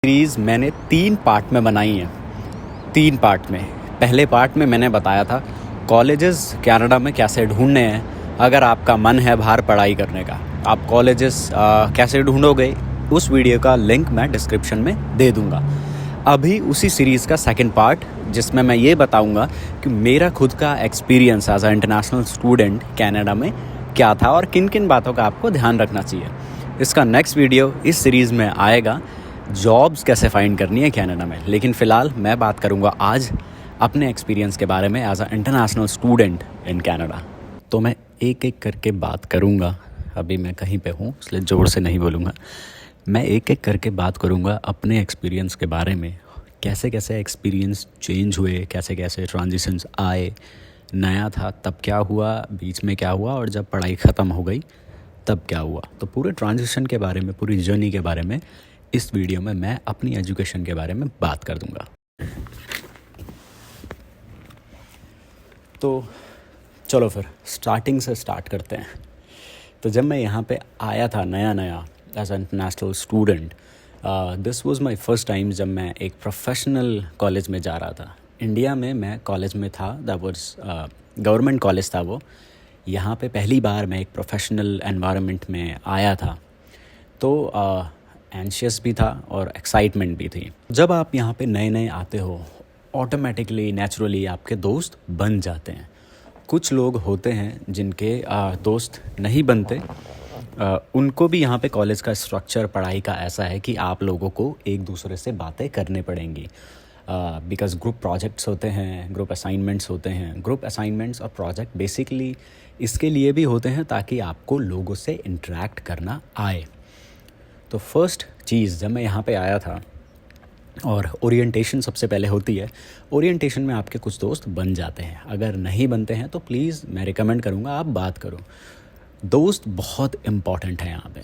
Series मैंने 3 part में बनाई है। 3 पार्ट में। पहले पार्ट में मैंने बताया था कॉलेजेस कनाडा में कैसे ढूंढने हैं। अगर आपका मन है बाहर पढ़ाई करने का, आप कॉलेजेस कैसे ढूंढोगे, उस वीडियो का लिंक मैं डिस्क्रिप्शन में दे दूंगा। अभी उसी सीरीज़ का सेकंड पार्ट, जिसमें मैं ये बताऊंगा कि मेरा खुद का experience as a international student Canada में क्या था और किन किन बातों का आपको ध्यान रखना चाहिए। इसका नेक्स्ट वीडियो इस सीरीज़ में आएगा, जॉब्स कैसे फाइंड करनी है कनाडा में। लेकिन फ़िलहाल मैं बात करूंगा आज अपने एक्सपीरियंस के बारे में as a international student in Canada. तो मैं एक एक करके बात करूंगा। अभी मैं कहीं पे हूँ इसलिए ज़ोर से नहीं बोलूँगा। मैं एक एक करके बात करूंगा अपने एक्सपीरियंस के बारे में, कैसे कैसे एक्सपीरियंस चेंज हुए, कैसे कैसे ट्रांजिशंस आए, नया था तब क्या हुआ, बीच में क्या हुआ, और जब पढ़ाई ख़त्म हो गई तब क्या हुआ। तो पूरे ट्रांजिशन के बारे में, पूरी जर्नी के बारे में इस वीडियो में मैं अपनी एजुकेशन के बारे में बात कर दूंगा। तो चलो फिर स्टार्टिंग से स्टार्ट करते हैं। तो जब मैं यहाँ पे आया था नया नया as a international student, this was my first time जब मैं एक प्रोफेशनल कॉलेज में जा रहा था। इंडिया में मैं कॉलेज में था, दैट वाज गवर्नमेंट कॉलेज था वो। यहाँ पे पहली बार मैं एक प्रोफेशनल एनवायरनमेंट में आया था, तो एंशियस भी था और एक्साइटमेंट भी थी। जब आप यहाँ पे नए नए आते हो, ऑटोमेटिकली नेचुरली आपके दोस्त बन जाते हैं। कुछ लोग होते हैं जिनके दोस्त नहीं बनते। उनको भी यहाँ पे कॉलेज का स्ट्रक्चर, पढ़ाई का ऐसा है कि आप लोगों को एक दूसरे से बातें करने पड़ेंगी, बिकॉज ग्रुप प्रोजेक्ट्स होते हैं, ग्रुप असाइनमेंट्स होते हैं। ग्रुप असाइनमेंट्स और प्रोजेक्ट बेसिकली इसके लिए भी होते हैं ताकि आपको लोगों से इंटरेक्ट करना आए। तो फर्स्ट चीज़, जब मैं यहाँ पे आया था, और ओरिएंटेशन सबसे पहले होती है। ओरिएंटेशन में आपके कुछ दोस्त बन जाते हैं। अगर नहीं बनते हैं तो प्लीज़ मैं रिकमेंड करूँगा आप बात करो। दोस्त बहुत इम्पॉर्टेंट है यहाँ पे।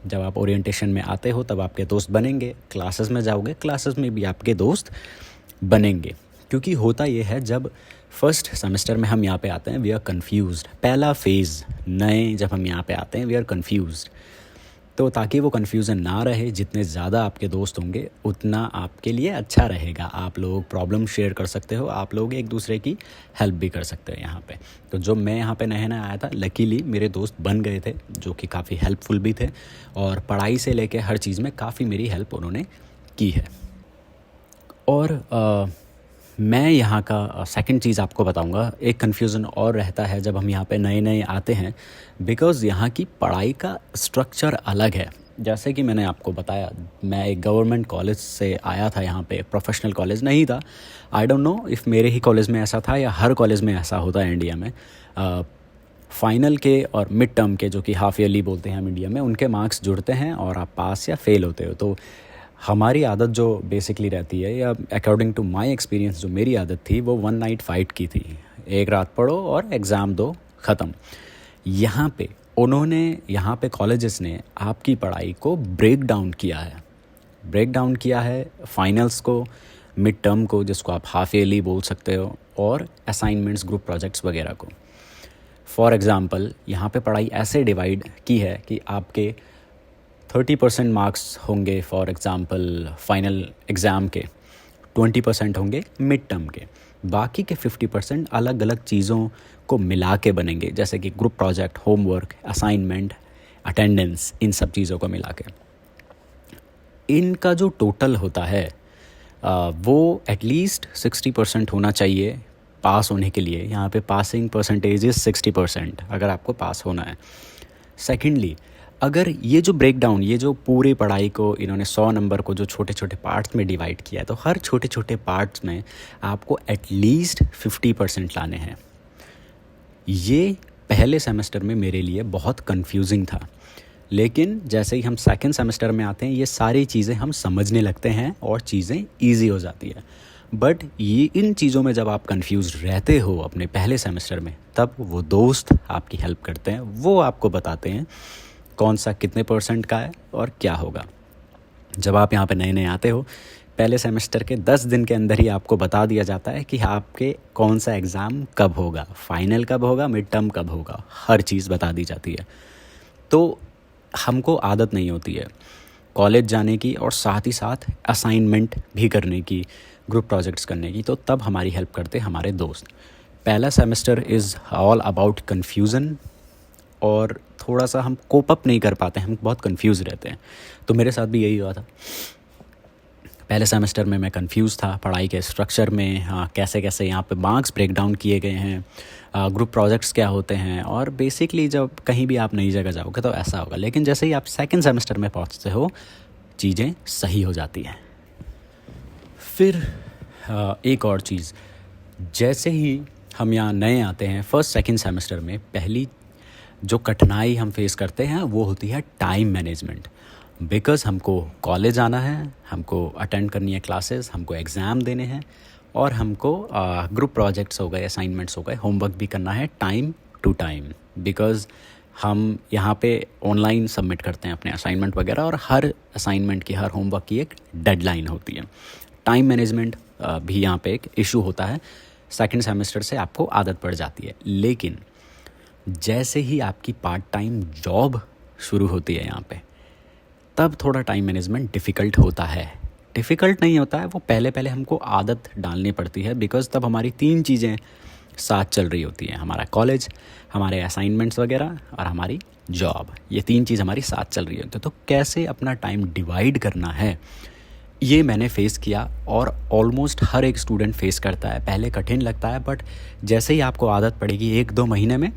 जब आप ओरिएंटेशन में आते हो तब आपके दोस्त बनेंगे, क्लासेस में जाओगे, क्लासेस में भी आपके दोस्त बनेंगे। क्योंकि होता ये है, जब फर्स्ट सेमेस्टर में हम यहाँ पे आते हैं, वी आर कन्फ्यूज्ड। पहला फेज़ नए जब हम यहाँ पे आते हैं, वी आर कन्फ्यूज्ड। तो ताकि वो कन्फ्यूज़न ना रहे, जितने ज़्यादा आपके दोस्त होंगे उतना आपके लिए अच्छा रहेगा। आप लोग प्रॉब्लम शेयर कर सकते हो, आप लोग एक दूसरे की हेल्प भी कर सकते हैं यहाँ पे। तो जब मैं यहाँ पे नया आया था, लकीली मेरे दोस्त बन गए थे जो कि काफ़ी हेल्पफुल भी थे, और पढ़ाई से लेके हर चीज़ में काफ़ी मेरी हेल्प उन्होंने की है। और मैं यहाँ का सेकंड चीज़ आपको बताऊँगा। एक कन्फ्यूज़न और रहता है जब हम यहाँ पे नए नए आते हैं, बिकॉज़ यहाँ की पढ़ाई का स्ट्रक्चर अलग है। जैसे कि मैंने आपको बताया, मैं एक गवर्नमेंट कॉलेज से आया था, यहाँ पे प्रोफेशनल कॉलेज नहीं था। आई डोंट नो इफ़ मेरे ही कॉलेज में ऐसा था या हर कॉलेज में ऐसा होता है इंडिया में। फाइनल के और मिड टर्म के, जो कि हाफ ईयरली बोलते हैं हम इंडिया में, उनके मार्क्स जुड़ते हैं और आप पास या फेल होते हो। तो हमारी आदत जो बेसिकली रहती है, या अकॉर्डिंग टू माय एक्सपीरियंस जो मेरी आदत थी, वो वन नाइट फाइट की थी। एक रात पढ़ो और एग्ज़ाम दो, ख़त्म। यहाँ पे उन्होंने, यहाँ पे कॉलेजेस ने आपकी पढ़ाई को ब्रेक डाउन किया है फाइनल्स को, मिड टर्म को, जिसको आप हाफ ईयरली बोल सकते हो, और असाइनमेंट्स, ग्रुप प्रोजेक्ट्स वगैरह को। फॉर एग्ज़ाम्पल, यहाँ पे पढ़ाई ऐसे डिवाइड की है कि आपके 30% मार्क्स होंगे फॉर एग्ज़ाम्पल फाइनल एग्ज़ाम के, 20% होंगे मिड टर्म के, बाकी के 50% अलग अलग चीज़ों को मिला के बनेंगे, जैसे कि group project, homework, assignment, attendance, इन सब चीज़ों को मिला के। इनका जो टोटल होता है वो एटलीस्ट 60% होना चाहिए पास होने के लिए। यहाँ पे पासिंग परसेंटेज इज़ 60% अगर आपको पास होना है। सेकेंडली, अगर ये जो ब्रेक डाउन, ये जो पूरी पढ़ाई को इन्होंने 100 नंबर को जो छोटे छोटे पार्ट्स में डिवाइड किया है, तो हर छोटे छोटे पार्ट्स में आपको एटलीस्ट 50% लाने हैं। ये पहले सेमेस्टर में मेरे लिए बहुत कंफ्यूजिंग था, लेकिन जैसे ही हम सेकंड सेमेस्टर में आते हैं, ये सारी चीज़ें हम समझने लगते हैं और चीज़ें ईजी हो जाती है। बट ये इन चीज़ों में जब आप कंफ्यूज रहते हो अपने पहले सेमेस्टर में, तब वो दोस्त आपकी हेल्प करते हैं। वो आपको बताते हैं कौन सा कितने परसेंट का है और क्या होगा। जब आप यहाँ पे नए नए आते हो, पहले सेमेस्टर के 10 दिन के अंदर ही आपको बता दिया जाता है कि आपके कौन सा एग्ज़ाम कब होगा, फाइनल कब होगा, मिड टर्म कब होगा, हर चीज़ बता दी जाती है। तो हमको आदत नहीं होती है। कॉलेज जाने की और साथ ही साथ असाइनमेंट भी करने की, ग्रुप प्रोजेक्ट्स करने की। तो तब हमारी हेल्प करते हमारे दोस्त। पहला semester is all about confusion, और थोड़ा सा हम कोप अप नहीं कर पाते, हम बहुत कंफ्यूज रहते हैं। तो मेरे साथ भी यही हुआ था। पहले सेमेस्टर में मैं कंफ्यूज था पढ़ाई के स्ट्रक्चर में, हाँ कैसे कैसे यहाँ पे मार्क्स ब्रेक डाउन किए गए हैं, ग्रुप प्रोजेक्ट्स क्या होते हैं, और बेसिकली जब कहीं भी आप नई जगह जाओगे तो ऐसा होगा। लेकिन जैसे ही आप सेकंड सेमेस्टर में पहुँचते हो, चीज़ें सही हो जाती हैं। फिर एक और चीज़, जैसे ही हम यहाँ नए आते हैं फर्स्ट सेकंड सेमेस्टर में, पहली जो कठिनाई हम फेस करते हैं वो होती है टाइम मैनेजमेंट। बिकॉज़ हमको कॉलेज आना है, हमको अटेंड करनी है क्लासेस, हमको एग्ज़ाम देने हैं, और हमको ग्रुप प्रोजेक्ट्स हो गए, असाइनमेंट्स हो गए, होमवर्क भी करना है टाइम टू टाइम। बिकॉज़ हम यहाँ पे ऑनलाइन सबमिट करते हैं अपने असाइनमेंट वगैरह, और हर असाइनमेंट की, हर होमवर्क की एक डेडलाइन होती है। टाइम मैनेजमेंट भी यहाँ पे एक इशू होता है। सेकंड सेमेस्टर से आपको आदत पड़ जाती है। लेकिन जैसे ही आपकी पार्ट टाइम जॉब शुरू होती है यहाँ पे, तब थोड़ा टाइम मैनेजमेंट डिफ़िकल्ट होता है। डिफ़िकल्ट नहीं होता है, वो पहले पहले हमको आदत डालनी पड़ती है। बिकॉज़ तब हमारी 3 चीज़ें साथ चल रही होती हैं, हमारा कॉलेज, हमारे असाइनमेंट्स वगैरह, और हमारी जॉब। ये 3 चीज़ हमारी साथ चल रही होती है। तो कैसे अपना टाइम डिवाइड करना है, ये मैंने फ़ेस किया, और ऑलमोस्ट हर एक स्टूडेंट फ़ेस करता है। पहले कठिन लगता है, बट जैसे ही आपको आदत पड़ेगी 1-2 महीने में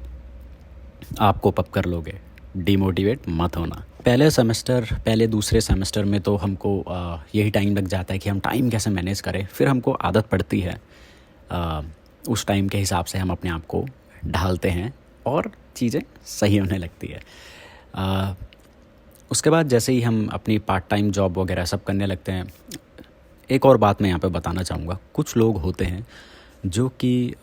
आप कोप अप कर लोगे। डिमोटिवेट मत होना। पहले दूसरे सेमेस्टर में तो हमको यही टाइम लग जाता है कि हम टाइम कैसे मैनेज करें। फिर हमको आदत पड़ती है, उस टाइम के हिसाब से हम अपने आप को ढालते हैं और चीज़ें सही होने लगती है। उसके बाद जैसे ही हम अपनी पार्ट टाइम जॉब वगैरह सब करने लगते हैं, एक और बात मैं यहाँ पे बताना चाहूँगा। कुछ लोग होते हैं जो कि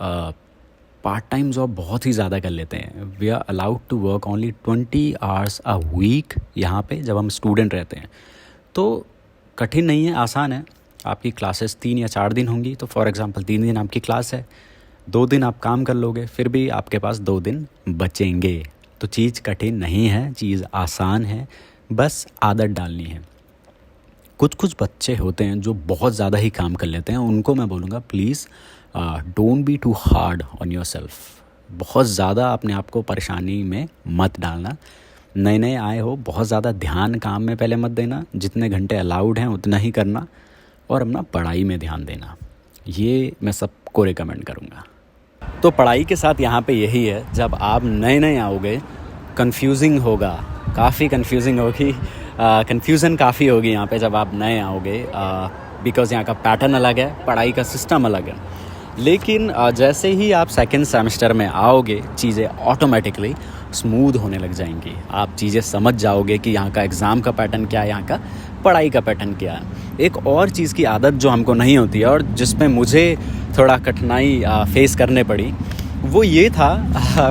पार्ट टाइम जॉब बहुत ही ज़्यादा कर लेते हैं। We are allowed to work only 20 hours a week यहाँ पे, जब हम स्टूडेंट रहते हैं। तो कठिन नहीं है, आसान है। आपकी क्लासेस 3 या 4 दिन होंगी, तो फॉर एग्ज़ाम्पल 3 दिन आपकी क्लास है, 2 दिन आप काम कर लोगे, फिर भी आपके पास 2 दिन बचेंगे। तो चीज़ कठिन नहीं है, चीज़ आसान है, बस आदत डालनी है। कुछ बच्चे होते हैं जो बहुत ज़्यादा ही काम कर लेते हैं, उनको मैं बोलूँगा please don't be too hard on yourself. बहुत ज़्यादा अपने आप को परेशानी में मत डालना। नए नए आए हो, बहुत ज़्यादा ध्यान काम में पहले मत देना। जितने घंटे अलाउड हैं उतना ही करना, और अपना पढ़ाई में ध्यान देना। ये मैं सबको रिकमेंड करूँगा। तो पढ़ाई के साथ यहाँ पे यही है, जब आप नए नए आओगे कन्फ्यूजिंग होगा, काफ़ी कन्फ्यूजिंग होगी, कन्फ्यूज़न काफ़ी होगी यहाँ पे जब आप नए आओगे। बिकॉज़ यहाँ का पैटर्न अलग है, पढ़ाई का सिस्टम अलग है। लेकिन जैसे ही आप सेकंड सेमेस्टर में आओगे, चीज़ें ऑटोमेटिकली स्मूथ होने लग जाएंगी। आप चीज़ें समझ जाओगे कि यहाँ का एग्ज़ाम का पैटर्न क्या है, यहाँ का पढ़ाई का पैटर्न क्या है। एक और चीज़ की आदत जो हमको नहीं होती है, और जिसमें मुझे थोड़ा कठिनाई फेस करने पड़ी, वो ये था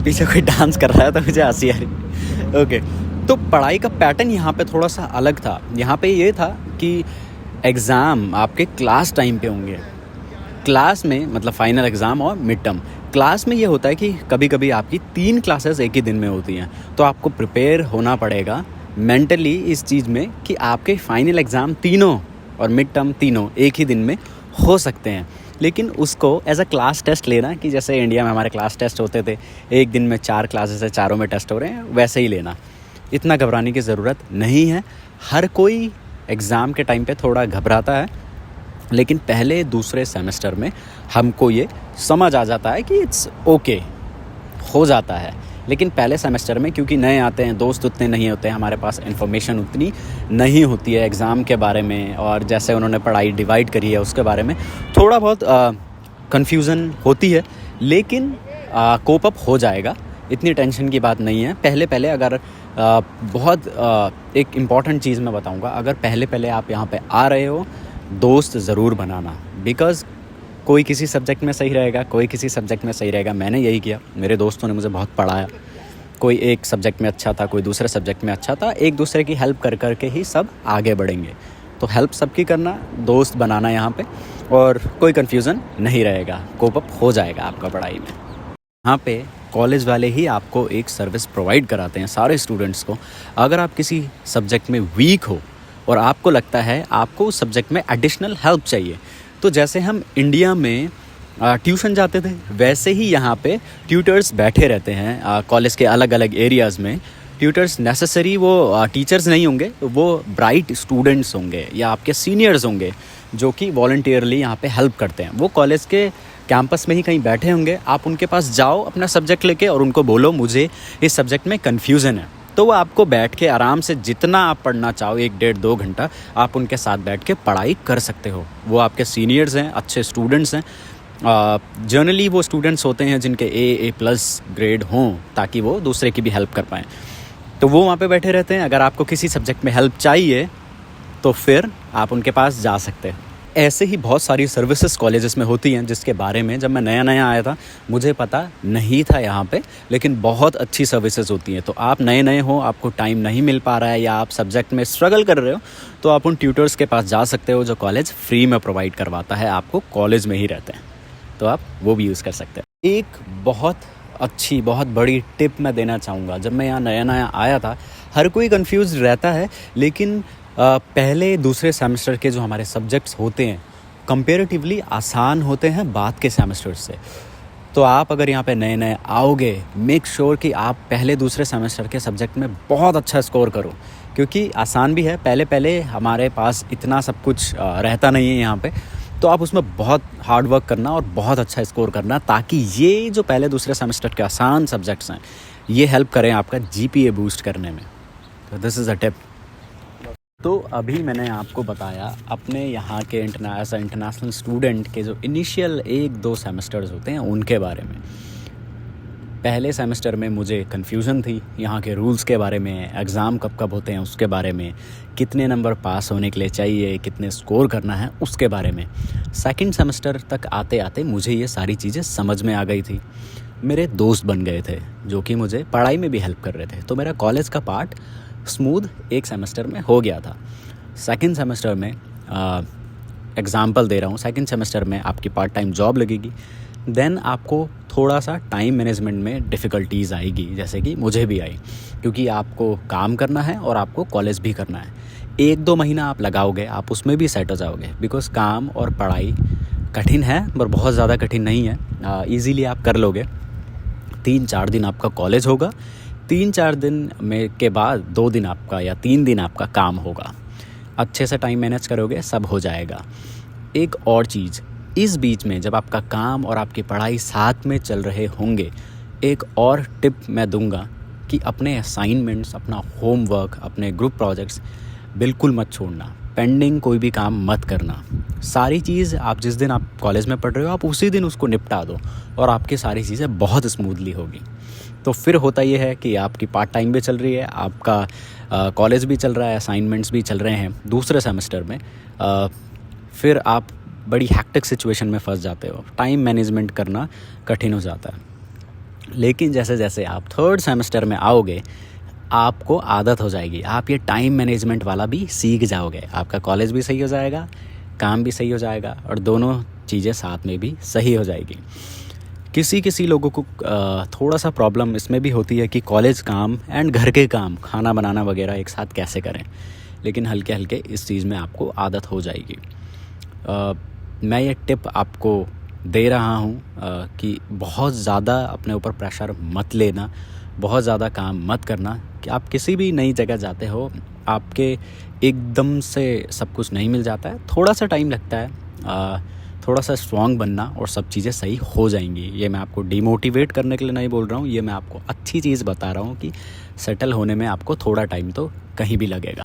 पीछे कोई डांस कर रहा है तो मुझे हंसी आ रही। ओके, तो पढ़ाई का पैटर्न यहाँ पे थोड़ा सा अलग था। यहाँ पे ये था कि एग्ज़ाम आपके क्लास टाइम पे होंगे। क्लास में मतलब फाइनल एग्ज़ाम और मिड टर्म। क्लास में ये होता है कि कभी कभी आपकी 3 क्लासेस एक ही दिन में होती हैं, तो आपको प्रिपेयर होना पड़ेगा मेंटली इस चीज़ में कि आपके फाइनल एग्ज़ाम तीनों और मिड टर्म तीनों एक ही दिन में हो सकते हैं। लेकिन उसको एज अ क्लास टेस्ट लेना, कि जैसे इंडिया में हमारे क्लास टेस्ट होते थे, एक दिन में 4 क्लासेस है, चारों में टेस्ट हो रहे हैं, वैसे ही लेना। इतना घबराने की ज़रूरत नहीं है। हर कोई एग्ज़ाम के टाइम पे थोड़ा घबराता है, लेकिन पहले दूसरे सेमेस्टर में हमको ये समझ आ जाता है कि इट्स ओके, हो जाता है। लेकिन पहले सेमेस्टर में क्योंकि नए आते हैं, दोस्त उतने नहीं होते हैं, हमारे पास इन्फॉर्मेशन उतनी नहीं होती है एग्ज़ाम के बारे में, और जैसे उन्होंने पढ़ाई डिवाइड करी है उसके बारे में थोड़ा बहुत कन्फ्यूज़न होती है। लेकिन कोप अप हो जाएगा, इतनी टेंशन की बात नहीं है। पहले अगर एक इम्पॉर्टेंट चीज़ मैं बताऊंगा, अगर पहले आप यहाँ पे आ रहे हो, दोस्त ज़रूर बनाना। बिकॉज़ कोई किसी सब्जेक्ट में सही रहेगा, कोई किसी सब्जेक्ट में सही रहेगा। मैंने यही किया, मेरे दोस्तों ने मुझे बहुत पढ़ाया। कोई एक सब्जेक्ट में अच्छा था, कोई दूसरे सब्जेक्ट में अच्छा था। एक दूसरे की हेल्प कर कर के ही सब आगे बढ़ेंगे। तो हेल्प सबकी करना, दोस्त बनाना यहाँ पे, और कोई कन्फ्यूज़न नहीं रहेगा, कोप अप हो जाएगा आपका पढ़ाई में। यहाँ पे कॉलेज वाले ही आपको एक सर्विस प्रोवाइड कराते हैं सारे स्टूडेंट्स को। अगर आप किसी सब्जेक्ट में वीक हो और आपको लगता है आपको उस सब्जेक्ट में एडिशनल हेल्प चाहिए, तो जैसे हम इंडिया में ट्यूशन जाते थे, वैसे ही यहाँ पे ट्यूटर्स बैठे रहते हैं कॉलेज के अलग अलग एरियाज़ में। ट्यूटर्स नेसेसरी वो टीचर्स नहीं होंगे, वो ब्राइट स्टूडेंट्स होंगे या आपके सीनियर्स होंगे जो कि वॉलंटियरली यहाँ पे हेल्प करते हैं। वो कॉलेज के कैंपस में ही कहीं बैठे होंगे, आप उनके पास जाओ अपना सब्जेक्ट लेके और उनको बोलो मुझे इस सब्जेक्ट में कन्फ्यूज़न है, तो वो आपको बैठ के आराम से जितना आप पढ़ना चाहो 1 डेढ़ 2 घंटा आप उनके साथ बैठ के पढ़ाई कर सकते हो। वो आपके सीनियर्स हैं, अच्छे स्टूडेंट्स हैं। जनरली वो स्टूडेंट्स होते हैं जिनके A+ ग्रेड हों ताकि वो दूसरे की भी हेल्प कर पाएँ, तो वो वहाँ पे बैठे रहते हैं। अगर आपको किसी सब्जेक्ट में हेल्प चाहिए तो फिर आप उनके पास जा सकते हैं। ऐसे ही बहुत सारी सर्विसेज कॉलेजेस में होती हैं जिसके बारे में जब मैं नया नया आया था मुझे पता नहीं था यहाँ पे, लेकिन बहुत अच्छी सर्विसेज होती हैं। तो आप नए नए हो, आपको टाइम नहीं मिल पा रहा है या आप सब्जेक्ट में स्ट्रगल कर रहे हो, तो आप उन ट्यूटर्स के पास जा सकते हो जो कॉलेज फ्री में प्रोवाइड करवाता है, आपको कॉलेज में ही रहते हैं, तो आप वो भी यूज़ कर सकते हैं। एक बहुत अच्छी बहुत बड़ी टिप मैं देना चाहूँगा। जब मैं यहाँ नया नया आया था, हर कोई कंफ्यूज रहता है, लेकिन पहले दूसरे सेमेस्टर के जो हमारे सब्जेक्ट्स होते हैं कंपेरेटिवली आसान होते हैं बाद के सेमेस्टर से। तो आप अगर यहाँ पे नए नए आओगे, मेक श्योर कि आप पहले दूसरे सेमेस्टर के सब्जेक्ट में बहुत अच्छा स्कोर करो, क्योंकि आसान भी है। पहले पहले हमारे पास इतना सब कुछ रहता नहीं है यहाँ पे, तो आप उसमें बहुत हार्ड वर्क करना और बहुत अच्छा स्कोर करना, ताकि ये जो पहले दूसरे सेमेस्टर के आसान सब्जेक्ट्स हैं ये हेल्प करें आपका GPA बूस्ट करने में। तो दिस इज़ अ टिप। तो अभी मैंने आपको बताया अपने यहाँ के इंटरनेशनल स्टूडेंट के जो इनिशियल 1-2 सेमेस्टर्स होते हैं उनके बारे में। पहले सेमेस्टर में मुझे कन्फ्यूज़न थी यहाँ के रूल्स के बारे में, एग्ज़ाम कब कब होते हैं उसके बारे में, कितने नंबर पास होने के लिए चाहिए, कितने स्कोर करना है उसके बारे में। सेकंड सेमेस्टर तक आते आते मुझे ये सारी चीज़ें समझ में आ गई थी। मेरे दोस्त बन गए थे जो कि मुझे पढ़ाई में भी हेल्प कर रहे थे, तो मेरा कॉलेज का पार्ट स्मूथ एक सेमेस्टर में हो गया था। सेकंड सेमेस्टर में एग्ज़ाम्पल दे रहा हूँ, सेकंड सेमेस्टर में आपकी पार्ट टाइम जॉब लगेगी, देन आपको थोड़ा सा टाइम मैनेजमेंट में डिफ़िकल्टीज़ आएगी, जैसे कि मुझे भी आई, क्योंकि आपको काम करना है और आपको कॉलेज भी करना है। 1-2 महीना आप लगाओगे, आप उसमें भी सेट हो जाओगे, बिकॉज़ काम और पढ़ाई कठिन है पर बहुत ज़्यादा कठिन नहीं है, ईज़िली आप कर लोगे। 3-4 दिन आपका कॉलेज होगा, 3-4 दिन में के बाद 2 दिन आपका या 3 दिन आपका काम होगा। अच्छे से टाइम मैनेज करोगे, सब हो जाएगा। एक और चीज़, इस बीच में जब आपका काम और आपकी पढ़ाई साथ में चल रहे होंगे, एक और टिप मैं दूंगा कि अपने असाइनमेंट्स, अपना होमवर्क, अपने ग्रुप प्रोजेक्ट्स बिल्कुल मत छोड़ना। पेंडिंग कोई भी काम मत करना। सारी चीज़ आप जिस दिन आप कॉलेज में पढ़ रहे हो आप उसी दिन उसको निपटा दो और आपकी सारी चीज़ें बहुत स्मूथली होगी। तो फिर होता ये है कि आपकी पार्ट टाइम भी चल रही है, आपका कॉलेज भी चल रहा है, असाइनमेंट्स भी चल रहे हैं दूसरे सेमेस्टर में, फिर आप बड़ी हैक्टिक सिचुएशन में फंस जाते हो, टाइम मैनेजमेंट करना कठिन हो जाता है। लेकिन जैसे जैसे आप थर्ड सेमेस्टर में आओगे आपको आदत हो जाएगी, आप ये टाइम मैनेजमेंट वाला भी सीख जाओगे, आपका कॉलेज भी सही हो जाएगा, काम भी सही हो जाएगा और दोनों चीज़ें साथ में भी सही हो जाएगी। किसी लोगों को थोड़ा सा प्रॉब्लम इसमें भी होती है कि कॉलेज काम एंड घर के काम, खाना बनाना वगैरह एक साथ कैसे करें, लेकिन हल्के हल्के इस चीज़ में आपको आदत हो जाएगी। मैं ये टिप आपको दे रहा हूँ कि बहुत ज़्यादा अपने ऊपर प्रेशर मत लेना, बहुत ज़्यादा काम मत करना। कि आप किसी भी नई जगह जाते हो, आपके एकदम से सब कुछ नहीं मिल जाता है, थोड़ा सा टाइम लगता है, थोड़ा सा स्ट्रॉन्ग बनना और सब चीज़ें सही हो जाएंगी। ये मैं आपको डिमोटिवेट करने के लिए नहीं बोल रहा हूँ, ये मैं आपको अच्छी चीज़ बता रहा हूँ कि सेटल होने में आपको थोड़ा टाइम तो कहीं भी लगेगा।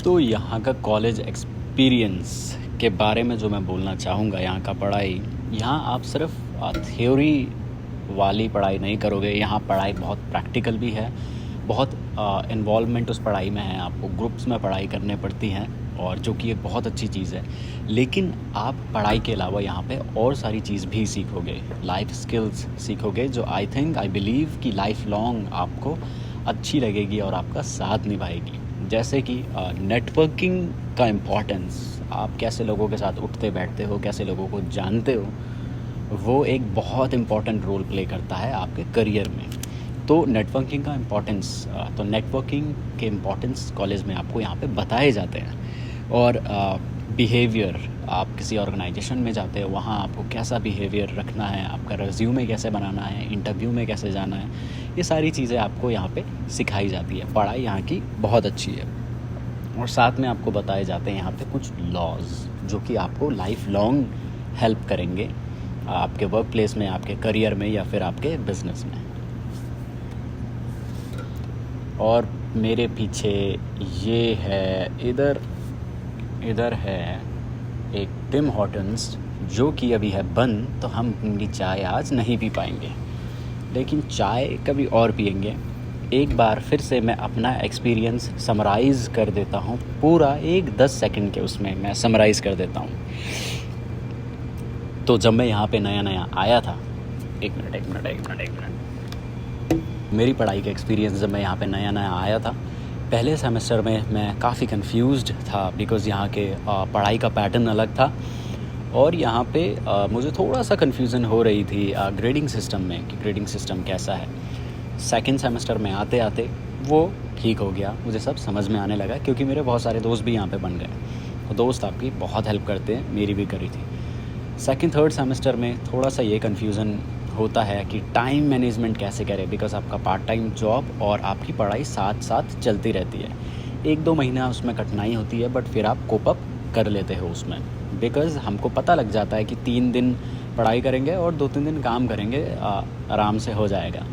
तो यहाँ का कॉलेज एक्सपीरियंस के बारे में जो मैं बोलना चाहूँगा, यहाँ का पढ़ाई, यहाँ आप सिर्फ थ्योरी वाली पढ़ाई नहीं करोगे, यहाँ पढ़ाई बहुत प्रैक्टिकल भी है, बहुत इन्वॉल्वमेंट उस पढ़ाई में है, आपको ग्रुप्स में पढ़ाई करने पड़ती हैं और जो कि एक बहुत अच्छी चीज़ है। लेकिन आप पढ़ाई के अलावा यहाँ पे और सारी चीज़ भी सीखोगे, लाइफ स्किल्स सीखोगे जो आई बिलीव कि लाइफ लॉन्ग आपको अच्छी लगेगी और आपका साथ निभाएगी। जैसे कि नेटवर्किंग का इम्पोर्टेंस, आप कैसे लोगों के साथ उठते बैठते हो, कैसे लोगों को जानते हो, वो एक बहुत इम्पॉर्टेंट रोल प्ले करता है आपके करियर में। तो नेटवर्किंग का इम्पोर्टेंस, तो नेटवर्किंग के इम्पोर्टेंस कॉलेज में आपको यहाँ पे बताए जाते हैं। और बिहेवियर, आप किसी ऑर्गेनाइजेशन में जाते हो, वहाँ आपको कैसा बिहेवियर रखना है, आपका रिज्यूमे कैसे बनाना है, इंटरव्यू में कैसे जाना है, ये सारी चीज़ें आपको यहाँ पे सिखाई जाती है। पढ़ाई यहाँ की बहुत अच्छी है। और साथ में आपको बताए जाते हैं यहाँ पे कुछ लॉज जो कि आपको लाइफ लॉन्ग हेल्प करेंगे आपके वर्क प्लेस में, आपके करियर में, या फिर आपके बिजनेस में। और मेरे पीछे ये है, इधर है एक टिम हॉर्टन्स जो कि अभी है बंद, तो हम अपनी चाय आज नहीं पी पाएंगे, लेकिन चाय कभी और पिएंगे। एक बार फिर से मैं अपना एक्सपीरियंस समराइज़ कर देता हूँ, पूरा 10 सेकंड के उसमें मैं समराइज़ कर देता हूँ। तो जब मैं यहाँ पे नया आया था, एक मिनट, मेरी पढ़ाई का एक्सपीरियंस जब मैं यहाँ पे नया आया था, पहले सेमेस्टर में मैं काफ़ी कंफ्यूज्ड था, बिकॉज़ यहाँ के पढ़ाई का पैटर्न अलग था। और यहाँ पे मुझे थोड़ा सा कन्फ्यूज़न हो रही थी ग्रेडिंग सिस्टम में, कि ग्रेडिंग सिस्टम कैसा है। सेकंड सेमेस्टर में आते आते वो ठीक हो गया, मुझे सब समझ में आने लगा, क्योंकि मेरे बहुत सारे दोस्त भी यहाँ पे बन गए। और दोस्त आपकी बहुत हेल्प करते हैं, मेरी भी करी थी। सेकंड थर्ड सेमेस्टर में थोड़ा सा ये कन्फ्यूज़न होता है कि टाइम मैनेजमेंट कैसे करें, बिकॉज़ आपका पार्ट टाइम जॉब और आपकी पढ़ाई साथ साथ चलती रहती है। 1-2 महीना उसमें कठिनाई होती है, बट फिर आप कोप अप कर लेते हो उसमें, बिकॉज़ हमको पता लग जाता है कि 3 दिन पढ़ाई करेंगे और 2-3 दिन काम करेंगे, आराम से हो जाएगा।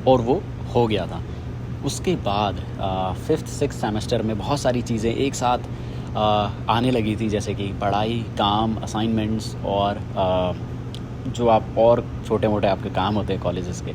और वो हो गया था। उसके बाद 5th-6th सेमेस्टर में बहुत सारी चीज़ें एक साथ आने लगी थी, जैसे कि पढ़ाई, काम, असाइनमेंट्स और जो आप और छोटे मोटे आपके काम होते हैं कॉलेजेस के,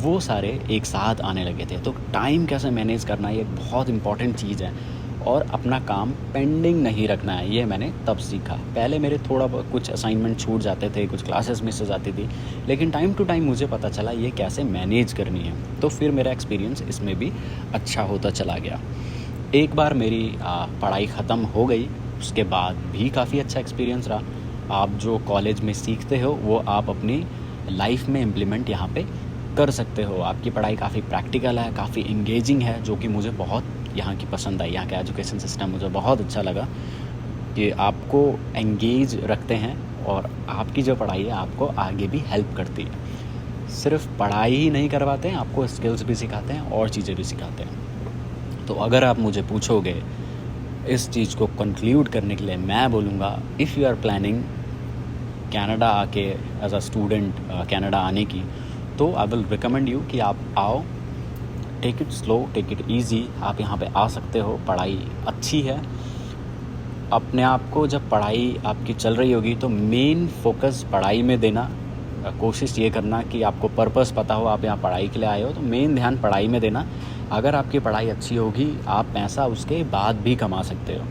वो सारे एक साथ आने लगे थे। तो टाइम कैसे मैनेज करना, ये एक बहुत इम्पॉर्टेंट चीज़ है। और अपना काम पेंडिंग नहीं रखना है, ये मैंने तब सीखा। पहले मेरे थोड़ा कुछ असाइनमेंट छूट जाते थे, कुछ क्लासेस मिस हो जाती थी, लेकिन टाइम टू टाइम मुझे पता चला ये कैसे मैनेज करनी है। तो फिर मेरा एक्सपीरियंस इसमें भी अच्छा होता चला गया। एक बार मेरी पढ़ाई ख़त्म हो गई, उसके बाद भी काफ़ी अच्छा एक्सपीरियंस रहा। आप जो कॉलेज में सीखते हो वो आप अपनी लाइफ में इम्प्लीमेंट यहाँ पे कर सकते हो। आपकी पढ़ाई काफ़ी प्रैक्टिकल है, काफ़ी इंगेजिंग है, जो कि मुझे बहुत यहाँ की पसंद आई। यहाँ का एजुकेशन सिस्टम मुझे बहुत अच्छा लगा कि आपको एंगेज रखते हैं और आपकी जो पढ़ाई है आपको आगे भी हेल्प करती है। सिर्फ पढ़ाई ही नहीं करवाते हैं, आपको स्किल्स भी सिखाते हैं और चीज़ें भी सिखाते हैं। तो अगर आप मुझे पूछोगे इस चीज़ को कंक्लूड करने के लिए, मैं बोलूँगा if you are planning Canada आके एज अ स्टूडेंट कनाडा आने की, तो आई विल रिकमेंड यू कि आप आओ, take it slow, take it easy. आप यहाँ पे आ सकते हो, पढ़ाई अच्छी है। अपने आप को जब पढ़ाई आपकी चल रही होगी तो मेन फोकस पढ़ाई में देना, कोशिश ये करना कि आपको पर्पस पता हो, आप यहाँ पढ़ाई के लिए आए हो, तो मेन ध्यान पढ़ाई में देना। अगर आपकी पढ़ाई अच्छी होगी, आप पैसा उसके बाद भी कमा सकते हो।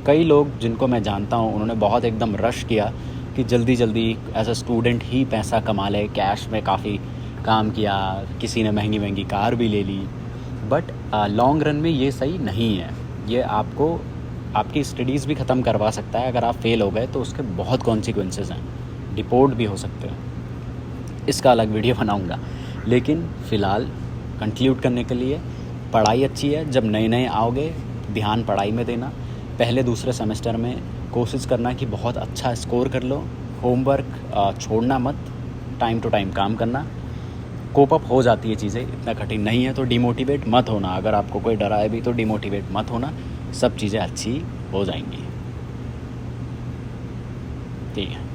कई लोग जिनको मैं जानता हूँ, उन्होंने बहुत एकदम रश किया कि जल्दी एज अ स्टूडेंट ही पैसा कमा ले, कैश में काफ़ी काम किया, किसी ने महंगी महंगी कार भी ले ली। बट लॉन्ग रन में ये सही नहीं है। ये आपको आपकी स्टडीज़ भी ख़त्म करवा सकता है। अगर आप फेल हो गए तो उसके बहुत कॉन्सिक्वेंसेस हैं, डिपोर्ट भी हो सकते हैं। इसका अलग वीडियो बनाऊंगा। लेकिन फ़िलहाल कंक्लूड करने के लिए, पढ़ाई अच्छी है। जब नए आओगे, ध्यान पढ़ाई में देना। पहले दूसरे सेमेस्टर में कोशिश करना कि बहुत अच्छा स्कोर कर लो। होमवर्क छोड़ना मत, टाइम टू टाइम काम करना। कोप अप हो जाती है चीज़ें, इतना कठिन नहीं है। तो डिमोटिवेट मत होना। अगर आपको कोई डरा है भी तो डिमोटिवेट मत होना, सब चीज़ें अच्छी हो जाएंगी। ठीक है।